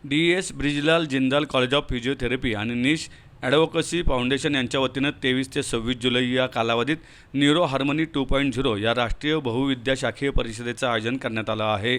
DS Brijlal Jindal college of physiotherapy आणि निश ॲडव्होकसी foundation यांच्या वतीनं 23 ते 26 जुलै या कालावधीत न्यूरो हार्मनी 2.0 या राष्ट्रीय बहुविद्याशाखीय परिषदेचं आयोजन करण्यात आलं आहे।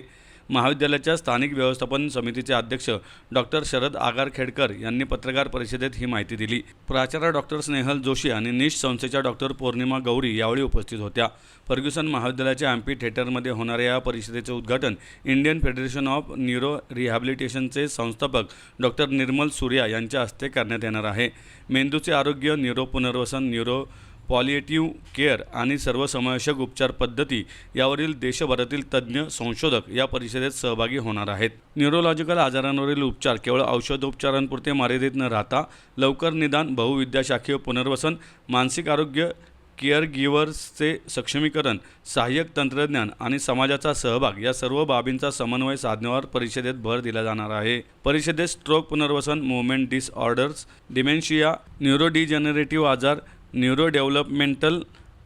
महाविद्यालयाच्या स्थानिक व्यवस्थापन समितीचे अध्यक्ष डॉक्टर शरद आगारखेडकर यांनी पत्रकार परिषदेत ही माहिती दिली। प्राचार्य डॉक्टर स्नेहल जोशी आणि निश संस्थेच्या डॉक्टर पौर्णिमा गौरी यावेळी उपस्थित होत्या। फर्ग्युसन महाविद्यालयाच्या एम्पी थिएटरमध्ये होणाऱ्या या परिषदेचे उद्घाटन इंडियन फेडरेशन ऑफ न्यूरो रिहॅबिलिटेशनचे संस्थापक डॉक्टर निर्मल सूर्या यांच्या हस्ते करण्यात येणार आहे। मेंदूचे आरोग्य, न्यूरो पुनर्वसन, न्यूरो पॉलिएटिव्ह केअर आणि सर्वसमावेशक उपचार पद्धती यावरील देशभरातील तज्ज्ञ संशोधक या परिषदेत सहभागी होणार आहेत। न्यूरोलॉजिकल आजारांवरील उपचार केवळ औषधोपचारांपुरते मर्यादित न राहता लवकर निदान, बहुविद्याशाखीय पुनर्वसन, मानसिक आरोग्य, केअर गिव्हर्सचे सक्षमीकरण, सहाय्यक तंत्रज्ञान आणि समाजाचा सहभाग या सर्व बाबींचा समन्वय साधण्यावर परिषदेत भर दिला जाणार आहे। परिषदेत स्ट्रोक पुनर्वसन, मूव्हमेंट डिसऑर्डर्स, डिमेन्शिया, न्यूरोडिजेनरेटिव्ह आजार, neuro developmental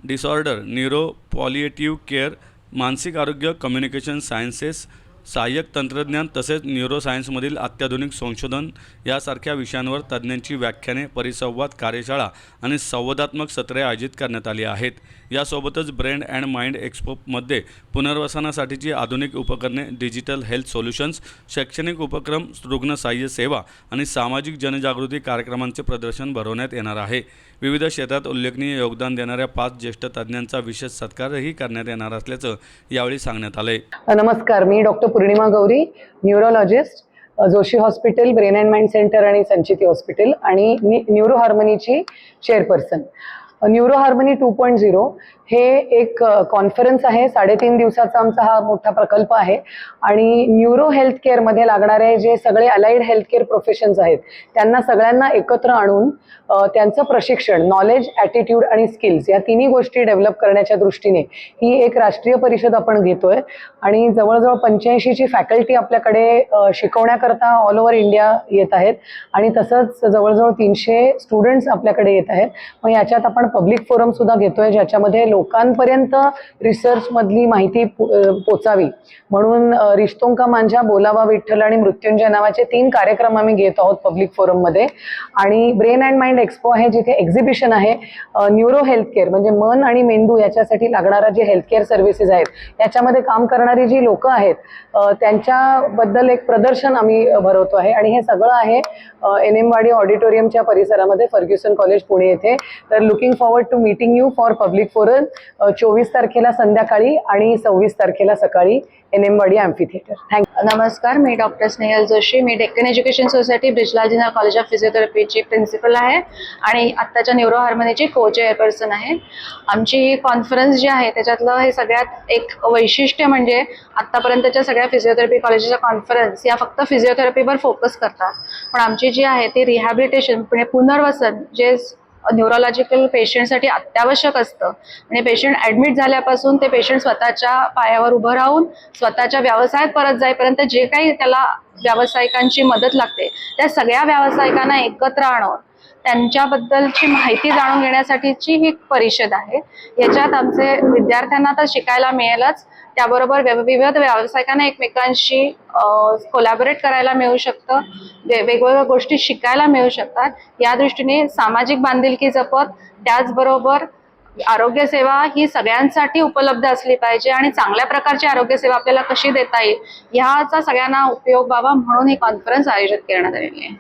disorder, neuro palliative care, मानसिक आरोग्य, कम्युनिकेशन सायन्सेस, सहाय्यक तंत्रज्ञान तसेच न्यूरोसायन्समधील अत्याधुनिक संशोधन यासारख्या विषयांवर तज्ज्ञांची व्याख्याने, परिसंवाद, कार्यशाळा आणि संवादात्मक सत्रे आयोजित करण्यात आली आहेत। यासोबतच ब्रेन अँड माइंड एक्सपोमध्ये पुनर्वसनासाठीची आधुनिक उपकरणे, डिजिटल हेल्थ सोल्युशन्स, शैक्षणिक उपक्रम, रुग्णसहाय्य सेवा आणि सामाजिक जनजागृती कार्यक्रमांचे प्रदर्शन भरवण्यात येणार आहे। विविध क्षेत्रात उल्लेखनीय योगदान देणाऱ्या 5 ज्येष्ठ तज्ज्ञांचा विशेष सत्कारही करण्यात येणार असल्याचं यावेळी सांगण्यात आले। नमस्कार, मी doctor Pournima Gauri, neurologist, Joshi hospital, brain and mind centre आणि संचिती हॉस्पिटल आणि न्यूरो हार्मनीची चेअरपर्सन। न्यूरो हार्मनी 2.0 हे एक कॉन्फरन्स आहे। 3.5 दिवसाचा आमचा हा मोठा प्रकल्प आहे आणि न्यूरो हेल्थ केअरमध्ये लागणारे जे सगळे अलाइड हेल्थ केअर प्रोफेशन्स आहेत त्यांना सगळ्यांना एकत्र आणून त्यांचं प्रशिक्षण, नॉलेज, ॲटिट्यूड आणि स्किल्स या तिन्ही गोष्टी डेव्हलप करण्याच्या दृष्टीने ही एक राष्ट्रीय परिषद आपण घेतोय आणि जवळजवळ 85ची फॅकल्टी आपल्याकडे शिकवण्याकरता ऑल ओव्हर इंडिया येत आहेत आणि तसंच जवळजवळ 300 स्टुडंट्स आपल्याकडे येत आहेत। मग याच्यात आपण पब्लिक फोरम सुद्धा घेतोय ज्याच्यामध्ये लोकांपर्यंत रिसर्च मधली माहिती पोचावी म्हणून रिश्तों का मांझा, बोलावा विठ्ठल आणि मृत्युंजय नावाचे 3 कार्यक्रम आम्ही घेत आहोत पब्लिक फोरम मध्ये। आणि ब्रेन अँड माइंड एक्सपो आहे जिथे एक्झिबिशन आहे न्यूरो हेल्थ केअर म्हणजे मन आणि मेंदू याच्यासाठी लागणारा जे हेल्थ केअर सर्व्हिसेस आहेत याच्यामध्ये काम करणारी जी लोक आहेत त्यांच्याबद्दल एक प्रदर्शन आम्ही भरवतो आहे आणि हे सगळं आहे NM वाडी ऑडिटोरियमच्या परिसरामध्ये, फर्ग्युसन कॉलेज पुणे येथे। तर looking forward to meeting you for public forum 24 तारखेला संध्याकाळी आणि 26 तारखेला सकाळी NM वाडी एम्फी थिएटर। थँक्यू। नमस्कार, मी डॉक्टर स्नेहल जोशी, मी Deccan education society Brijlal Jindal college of फिजिओथेरपीची प्रिन्सिपल आहे आणि आत्ताच्या न्यूरो हार्मनीची को चेअरपर्सन आहे। आमची ही कॉन्फरन्स जी आहे त्याच्यातलं हे सगळ्यात एक वैशिष्ट्य म्हणजे आत्तापर्यंतच्या सगळ्या फिजिओथेरपी कॉलेजच्या कॉन्फरन्स या फक्त फिजिओथेरपीवर फोकस करतात, पण आमची जी आहे ती रिहॅबिलिटेशन म्हणजे पुनर्वसन जे न्यूरोलॉजिकल पेशंटसाठी अत्यावश्यक असतं। म्हणजे पेशंट ॲडमिट झाल्यापासून ते पेशंट स्वतःच्या पायावर उभं राहून स्वतःच्या व्यवसायात परत जाईपर्यंत जे काही त्याला व्यावसायिकांची मदत लागते त्या सगळ्या व्यावसायिकांना एकत्र आणून त्यांच्याबद्दलची माहिती जाणून घेण्यासाठीची ही परिषद आहे। याच्यात आमचे विद्यार्थ्यांना तर शिकायला मिळेलच, त्याबरोबर विविध व्यावसायिकांना एकमेकांशी कोलॅबोरेट करायला मिळू शकतं, वेगवेगळ्या गोष्टी शिकायला मिळू शकतात। या दृष्टीने सामाजिक बांधिलकी जपत त्याचबरोबर आरोग्य सेवा ही सगळ्यांसाठी उपलब्ध असली पाहिजे आणि चांगल्या प्रकारची आरोग्य सेवा आपल्याला कशी देता येईल ह्याचा सगळ्यांना उपयोग व्हावा म्हणून ही कॉन्फरन्स आयोजित करण्यात आलेली आहे।